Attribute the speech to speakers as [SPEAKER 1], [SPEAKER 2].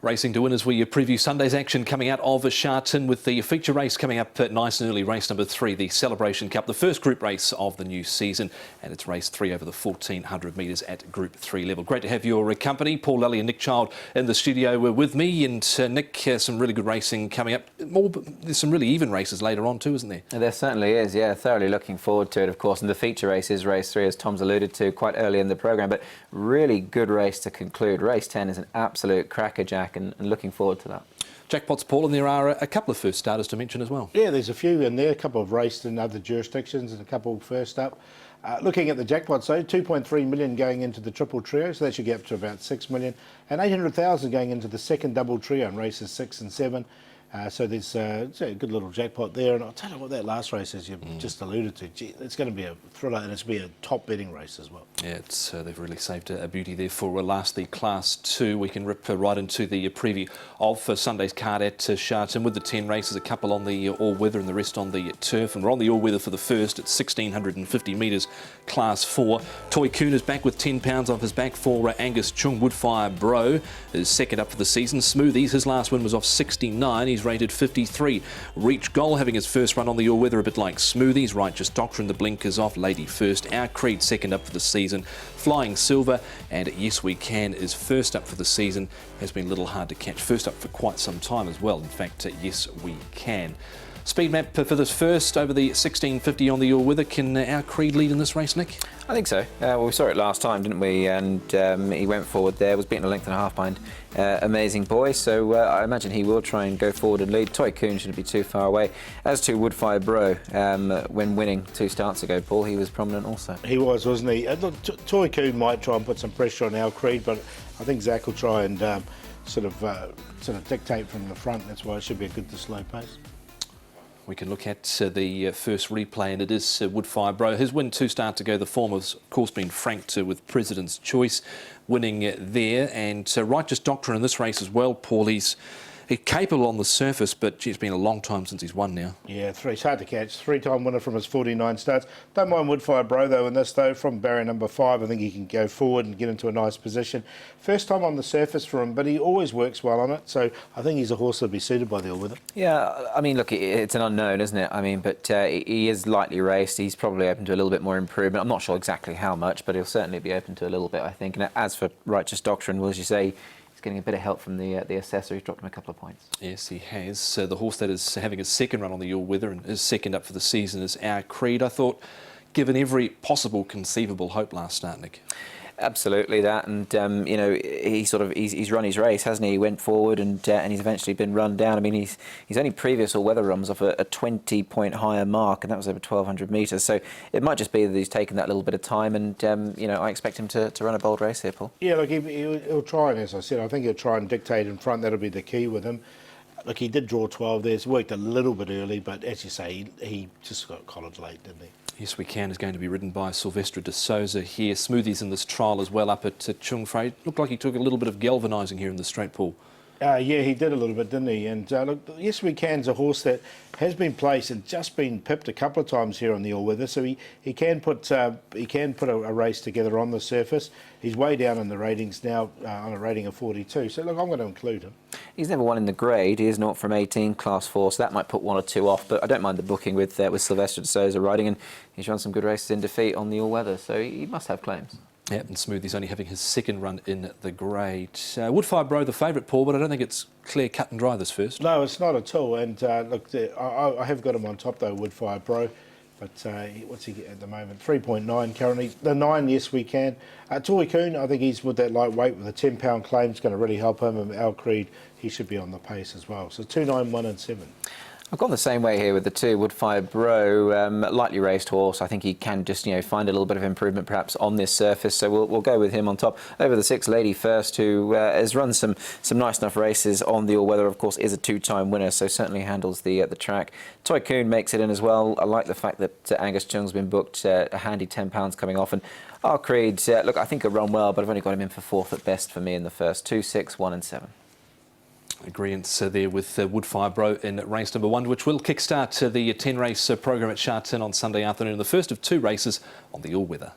[SPEAKER 1] Racing to win as we preview Sunday's action coming out of Sha Tin with the feature race coming up nice and early, race number 3, the Celebration Cup, the first group race of the new season, and it's race 3 over the 1400 metres at Group 3 level. Great to have your company, Paul Lally and Nick Child in the studio with me, and Nick, some really good racing coming up. There's some really even races later on too, isn't there?
[SPEAKER 2] There certainly is, yeah, thoroughly looking forward to it, of course, and the feature race is race 3, as Tom's alluded to, quite early in the programme, but really good race to conclude. Race 10 is an absolute crackerjack, and looking forward to that.
[SPEAKER 1] Jackpots, Paul, and there are a couple of first starters to mention as well.
[SPEAKER 3] Yeah, there's a few in there, a couple have raced in other jurisdictions and a couple first up. Looking at the jackpots, though, 2.3 million going into the triple trio, so that should get up to about 6 million, and 800,000 going into the second double trio in races 6 and 7. So there's a good little jackpot there, and I'll tell you what, that last race, as you just alluded to, gee, it's going to be a thriller, and it's going to be a top betting race as well.
[SPEAKER 1] Yeah, they've really saved a beauty there for lastly Class 2. We can rip right into the preview of Sunday's card at Sha Tin with the 10 races, a couple on the all-weather and the rest on the turf. And we're on the all-weather for the first at 1,650 metres, Class 4. Toy Coon is back with 10 pounds off his back for Angus Chung. Woodfire Bro is second up for the season. Smoothies, his last win was off 69. He's rated 53. Reach Goal having his first run on the all-weather, a bit like Smoothies. Righteous Doctrine, the blinkers off. Lady first. Our Creed second up for the season. Flying Silver, and Yes We Can is first up for the season. Has been a little hard to catch. First up for quite some time as well. In fact, Yes We Can. Speed map for this first over the 1650 on the all-weather. Can Our Creed lead in this race, Nick?
[SPEAKER 2] I think so. Well, we saw it last time, didn't we? And he went forward there, was beaten a length and a half behind Amazing Boy. So I imagine he will try and go forward and lead. Toy Coon shouldn't be too far away. As to Woodfire Bro, when winning 2 starts ago, Paul, he was prominent also.
[SPEAKER 3] He was, wasn't he? Look, Toy Coon might try and put some pressure on Our Creed, but I think Zach will try and sort of dictate from the front. That's why it should be a good to slow pace.
[SPEAKER 1] We can look at the first replay, and it is Woodfire Bro. His win 2 starts ago, the form has, of course, been franked with President's Choice winning there. And Righteous Doctrine in this race as well, Paul. He's capable on the surface, but gee, it's been a long time since he's won now.
[SPEAKER 3] Yeah, it's hard to catch. 3-time winner from his 49 starts. Don't mind Woodfire Bro, though, in this, though. From barrier number 5, I think he can go forward and get into a nice position. First time on the surface for him, but he always works well on it, so I think he's a horse that'll be suited by the all-weather.
[SPEAKER 2] Yeah, I mean, look, it's an unknown, isn't it? I mean, but he is lightly raced. He's probably open to a little bit more improvement. I'm not sure exactly how much, but he'll certainly be open to a little bit, I think. And as for Righteous Doctrine, well, as you say, getting a bit of help from the assessor. He's dropped him a couple of points.
[SPEAKER 1] Yes, he has. The horse that is having his second run on the all-weather and is second up for the season is Our Creed. I thought, given every possible conceivable hope last start, Nick.
[SPEAKER 2] Absolutely that, and you know, he's run his race, hasn't he? He went forward and he's eventually been run down. I mean, he's only previous all-weather runs off a 20-point higher mark, and that was over 1,200 metres. So it might just be that he's taken that little bit of time, and you know, I expect him to run a bold race here, Paul.
[SPEAKER 3] Yeah, look, he'll try, and as I said, I think he'll try and dictate in front. That'll be the key with him. Look, he did draw 12 there. It's worked a little bit early, but as you say, he just got collared late, didn't he?
[SPEAKER 1] Yes We Can is going to be ridden by Sylvester de Souza here. Smoothies in this trial as well up at Chung Frey. Looked like he took a little bit of galvanising here in the straight, Paul.
[SPEAKER 3] Yeah, he did a little bit, didn't he? And look, Yes We Can's a horse that has been placed and just been pipped a couple of times here on the all-weather, so he can put a race together on the surface. He's way down in the ratings now, on a rating of 42. So look, I'm going to include him.
[SPEAKER 2] He's never won in the grade. He is 0 from 18, Class 4, so that might put 1 or 2 off. But I don't mind the booking with Sylvester de Souza riding, and he's run some good races in defeat on the all-weather, so he must have claims.
[SPEAKER 1] Yeah, and Smoothie's only having his second run in the grade. Woodfire Bro, the favourite, Paul, but I don't think it's clear cut and dry this first.
[SPEAKER 3] No, it's not at all. And look, I have got him on top, though, Woodfire Bro. But what's he at the moment? 3.9 currently. The 9, Yes We Can. Toy Coon, I think he's with that lightweight with a 10-pound claim. It's going to really help him. And Our Creed, he should be on the pace as well. So 2, 9, 1 and 7.
[SPEAKER 2] I've gone the same way here with the 2, Woodfire Bro, lightly raced horse. I think he can just, you know, find a little bit of improvement perhaps on this surface, so we'll go with him on top. Over the 6, Lady First, who has run some nice enough races on the all-weather, of course, is a 2-time winner, so certainly handles the track. Toy Coon makes it in as well. I like the fact that Angus Chung's been booked, a handy £10 coming off, and Our Creed, look, I think he'll run well, but I've only got him in for 4th at best for me in the first. 2, 6, 1 and 7.
[SPEAKER 1] Agreement there with Woodfire Bro in race number 1, which will kickstart the 10-race programme at Sha Tin on Sunday afternoon, the first of 2 races on the all-weather.